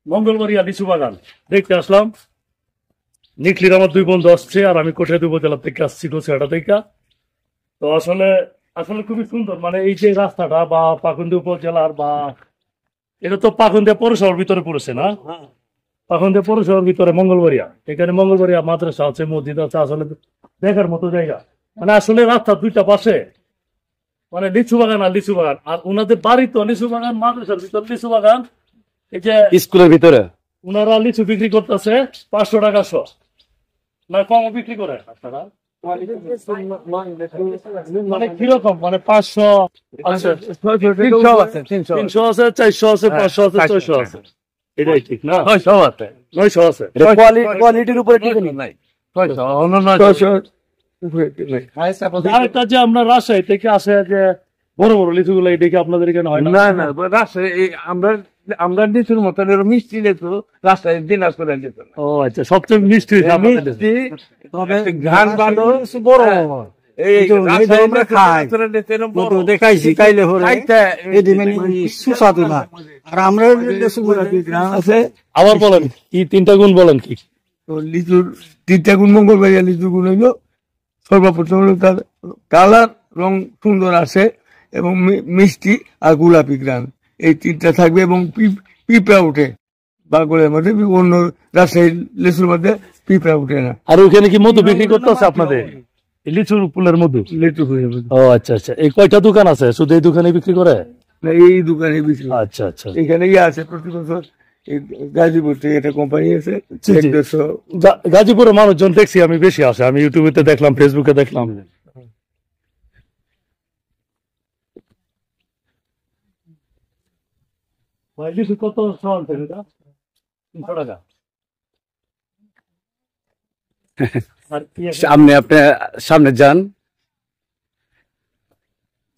মঙ্গলবাড়িয়া লিচু বাগান দেখতে আসলাম। নিকলির আমার দুই বন্ধু আসছে, আর আমি কোঠায় উপজেলা থেকে আসছি, গোছাটা থেকে। তো আসলে আসলে খুবই সুন্দর, মানে এই যে রাস্তাটা বা পাকুন্দি উপজেলার বা এটা তো পাকুন্দিয়া পৌরসভার ভিতরে পড়েছে না? পাকুন্দিয়া পৌরসভার ভিতরে মঙ্গলবাড়িয়া, এখানে মঙ্গলবাড়িয়া মাদ্রাসা আছে, মসজিদ আছে, আসলে দেখার মতো জায়গা। মানে আসলে রাস্তার দুইটা পাশে মানে লিচু বাগান আর লিচু বাগান, আর ওনাদের বাড়ি তো লিচু বাগান, মাদ্রাসার ভিতরে লিচু বাগান। এই যে স্কুলের ভিতরে ওনারা লিচু বিক্রি করতেছে 500 টাকা শ, না কম বিক্রি করে আপনারা? মানে কিরকম, মানে 500 আছে, 300 আছে, 400 আছে, 500 আছে, 600 আছে, এটাই ঠিক না? 900 আছে, 900 আছে। কোয়ালিটির উপরে টিকে নাই। আরেকটা যে আমরা রাজশাহী থেকে আসে যে বড় বড় লিচু গুলো, এটা কি আপনাদের এখানে হয় না? না না, রাজশাহী আমরা লিচুর মতন মিষ্টি লিচু রাজশাহী দিনাজপুরের লিচু। ও আচ্ছা, সবচেয়ে মিষ্টি মিষ্টি, তবে ঘ্রাণ ভালো, বড়। আমরা খাই দেখাইছি কাইলে সুস্বাদু না। আর আমরা আছে। আবার বলেন কি, 3টা গুণ বলেন কি? লিচুর 3টা গুণ, মঙ্গলবাড়িয়া লিচু গুণ হইল সর্বপ্রথম হলো তার কালার, রং সুন্দর আছে এবং মিষ্টি আর গোলাপি গ্রান, এই 3টা থাকবে। এবং পিঁপড়া উঠে বাগলের মধ্যে, অন্য রাজশাহী লিচুর মধ্যে পিঁপড়া উঠে না। আর ওখানে কি মধু বিক্রি করতেছে আপনাদের? লিচুর ফুলের মধু? লিচু ফুলের মধ্যে। ও আচ্ছা আচ্ছা। এই কয়টা দোকান আছে? শুধু এই দোকানে বিক্রি করে? এই দোকানে বিক্রি। আচ্ছা আচ্ছা। এখানে আছে প্রতি বছর গাজীপুর থেকে একটা কোম্পানি আছে। গাজীপুরের মানুষজন দেখছি আমি বেশি আসে, আমি ইউটিউবে দেখলাম, ফেসবুকে দেখলাম। কত সওয়াল থেকে? 300 টাকা। সামনে আপনি সামনে যান,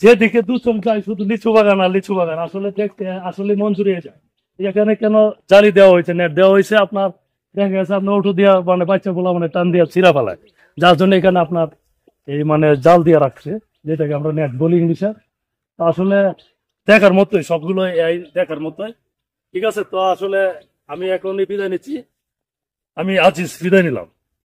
যেদিকে দু চোখ যায় শুধু লিচু বাগান আর লিচু বাগান, আসলে দেখতে আসলে মন জুড়িয়ে যায়। এখানে কেন জালি দেওয়া হয়েছে, নেট দেওয়া হয়েছে, আপনার দেখা গেছে আপনার অটো দিয়া মানে বাচ্চা গুলা মানে টান দিয়া ছিঁড়া ফেলায়, যার জন্য এখানে আপনার এই মানে জাল দিয়ে রাখছে, যেটাকে আমরা নেট বলি ইংলিশে। আসলে দেখার মতোই, সবগুলো এই দেখার মতোই। ঠিক আছে, তো আসলে আমি এখন বিদায় নিচ্ছি, আমি আজিজ বিদায় নিলাম।